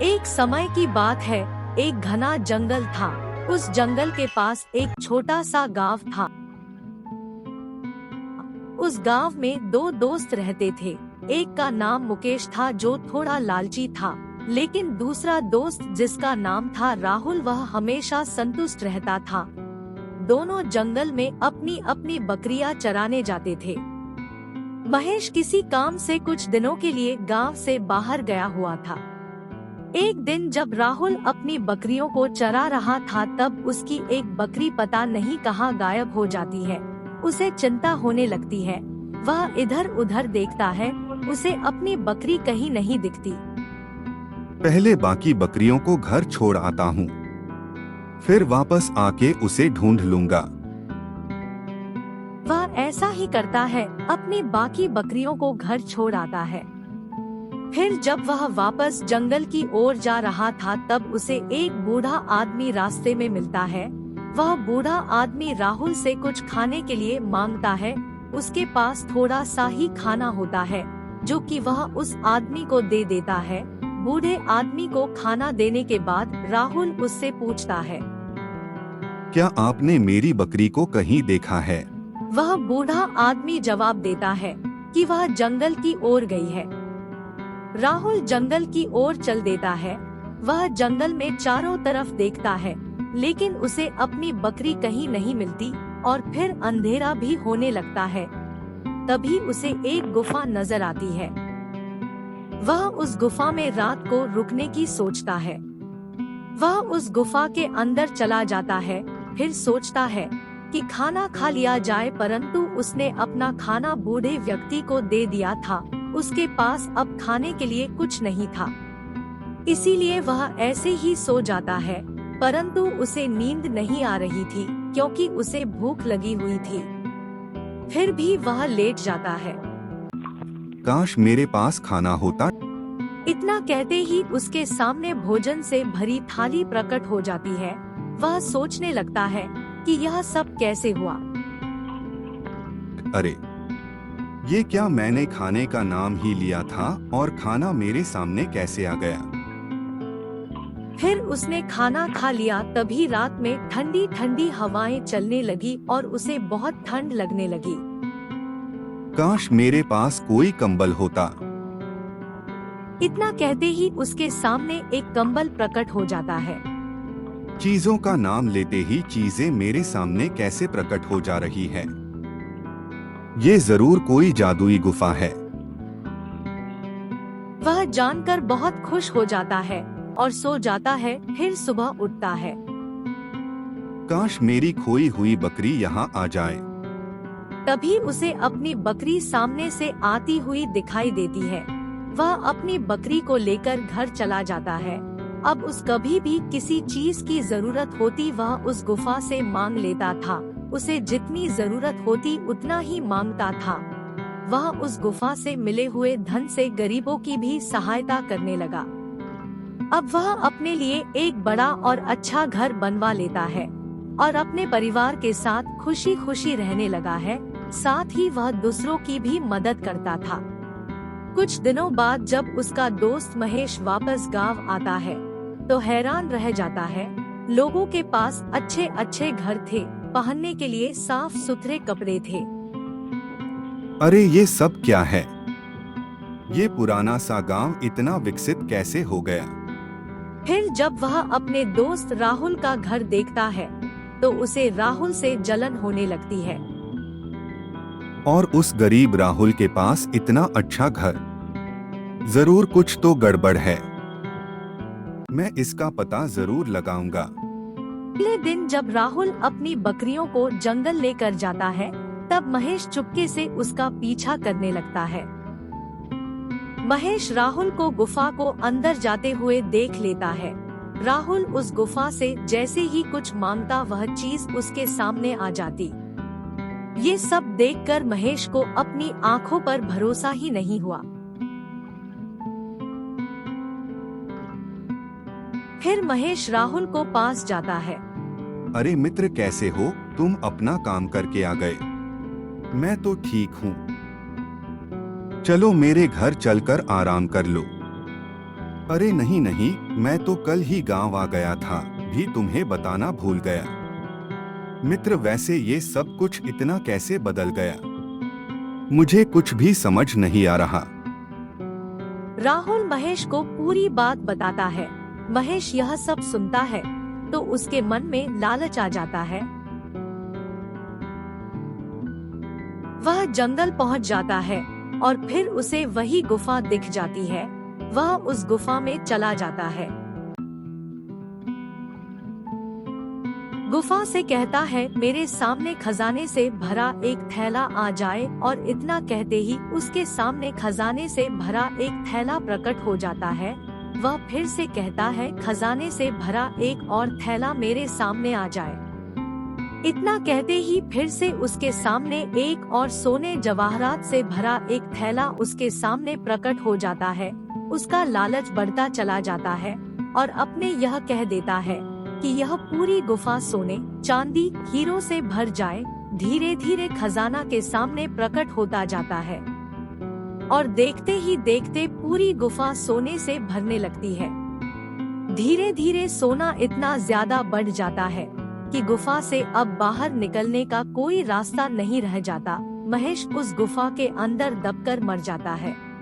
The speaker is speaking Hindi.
एक समय की बात है, एक घना जंगल था। उस जंगल के पास एक छोटा सा गांव था। उस गांव में दो दोस्त रहते थे। एक का नाम मुकेश था जो थोड़ा लालची था, लेकिन दूसरा दोस्त जिसका नाम था राहुल वह हमेशा संतुष्ट रहता था। दोनों जंगल में अपनी अपनी बकरियां चराने जाते थे। महेश किसी काम से कुछ दिनों के लिए गांव से बाहर गया हुआ था। एक दिन जब राहुल अपनी बकरियों को चरा रहा था तब उसकी एक बकरी पता नहीं कहाँ गायब हो जाती है। उसे चिंता होने लगती है। वह इधर उधर देखता है, उसे अपनी बकरी कहीं नहीं दिखती। पहले बाकी बकरियों को घर छोड़ आता हूँ, फिर वापस आके उसे ढूंढ लूंगा। वह ऐसा ही करता है, अपनी बाकी बकरियों को घर छोड़ आता है। फिर जब वह वापस जंगल की ओर जा रहा था तब उसे एक बूढ़ा आदमी रास्ते में मिलता है। वह बूढ़ा आदमी राहुल से कुछ खाने के लिए मांगता है। उसके पास थोड़ा सा ही खाना होता है जो कि वह उस आदमी को दे देता है। बूढ़े आदमी को खाना देने के बाद राहुल उससे पूछता है, क्या आपने मेरी बकरी को कहीं देखा है? वह बूढ़ा आदमी जवाब देता है कि वह जंगल की ओर गई है। राहुल जंगल की ओर चल देता है। वह जंगल में चारों तरफ देखता है, लेकिन उसे अपनी बकरी कहीं नहीं मिलती और फिर अंधेरा भी होने लगता है। तभी उसे एक गुफा नजर आती है। वह उस गुफा में रात को रुकने की सोचता है। वह उस गुफा के अंदर चला जाता है, फिर सोचता है कि खाना खा लिया जाए, परंतु उसने अपना खाना बूढ़े व्यक्ति को दे दिया था। उसके पास अब खाने के लिए कुछ नहीं था, इसीलिए वह ऐसे ही सो जाता है। परंतु उसे नींद नहीं आ रही थी क्योंकि उसे भूख लगी हुई थी। फिर भी वह लेट जाता है। काश मेरे पास खाना होता। इतना कहते ही उसके सामने भोजन से भरी थाली प्रकट हो जाती है। वह सोचने लगता है कि यह सब कैसे हुआ। अरे, ये क्या, मैंने खाने का नाम ही लिया था और खाना मेरे सामने कैसे आ गया? फिर उसने खाना खा लिया। तभी रात में ठंडी ठंडी हवाएं चलने लगी और उसे बहुत ठंड लगने लगी। काश मेरे पास कोई कंबल होता। इतना कहते ही उसके सामने एक कंबल प्रकट हो जाता है। चीजों का नाम लेते ही चीजें मेरे सामने कैसे प्रकट हो जा रही है। ये जरूर कोई जादुई गुफा है। वह जानकर बहुत खुश हो जाता है और सो जाता है। फिर सुबह उठता है। काश मेरी खोई हुई बकरी यहाँ आ जाए। तभी उसे अपनी बकरी सामने से आती हुई दिखाई देती है। वह अपनी बकरी को लेकर घर चला जाता है। अब उस कभी भी किसी चीज की जरूरत होती वह उस गुफा से मांग लेता था। उसे जितनी जरूरत होती उतना ही मांगता था। वह उस गुफा से मिले हुए धन से गरीबों की भी सहायता करने लगा। अब वह अपने लिए एक बड़ा और अच्छा घर बनवा लेता है और अपने परिवार के साथ खुशी खुशी रहने लगा है। साथ ही वह दूसरों की भी मदद करता था। कुछ दिनों बाद जब उसका दोस्त महेश वापस गांव आता है तो हैरान रह जाता है। लोगों के पास अच्छे अच्छे घर थे, पहनने के लिए साफ सुथरे कपड़े थे। अरे ये सब क्या है? ये पुराना सा गांव इतना विकसित कैसे हो गया? फिर जब वह अपने दोस्त राहुल का घर देखता है तो उसे राहुल से जलन होने लगती है। और उस गरीब राहुल के पास इतना अच्छा घर, जरूर कुछ तो गड़बड़ है। मैं इसका पता जरूर लगाऊंगा। अगले दिन जब राहुल अपनी बकरियों को जंगल लेकर जाता है तब महेश चुपके से उसका पीछा करने लगता है। महेश राहुल को गुफा को अंदर जाते हुए देख लेता है। राहुल उस गुफा से जैसे ही कुछ मांगता वह चीज उसके सामने आ जाती। ये सब देखकर महेश को अपनी आंखों पर भरोसा ही नहीं हुआ। फिर महेश राहुल को पास जाता है। अरे मित्र, कैसे हो तुम? अपना काम करके आ गए। मैं तो ठीक हूँ। चलो मेरे घर चलकर आराम कर लो। अरे नहीं नहीं, मैं तो कल ही गांव आ गया था, भी तुम्हें बताना भूल गया। मित्र, वैसे ये सब कुछ इतना कैसे बदल गया? मुझे कुछ भी समझ नहीं आ रहा। राहुल महेश को पूरी बात बताता है। महेश यह सब सुनता है तो उसके मन में लालच आ जाता है। वह जंगल पहुंच जाता है और फिर उसे वही गुफा दिख जाती है। वह उस गुफा में चला जाता है। गुफा से कहता है, मेरे सामने खजाने से भरा एक थैला आ जाए, और इतना कहते ही उसके सामने खजाने से भरा एक थैला प्रकट हो जाता है। वह फिर से कहता है, खजाने से भरा एक और थैला मेरे सामने आ जाए। इतना कहते ही फिर से उसके सामने एक और सोने जवाहरात से भरा एक थैला उसके सामने प्रकट हो जाता है। उसका लालच बढ़ता चला जाता है और अपने यह कह देता है कि यह पूरी गुफा सोने, चांदी, हीरो से भर जाए। धीरे धीरे खजाना के सामने प्रकट होता जाता है और देखते ही देखते पूरी गुफा सोने से भरने लगती है। धीरे धीरे सोना इतना ज्यादा बढ़ जाता है कि गुफा से अब बाहर निकलने का कोई रास्ता नहीं रह जाता। महेश उस गुफा के अंदर दबकर मर जाता है।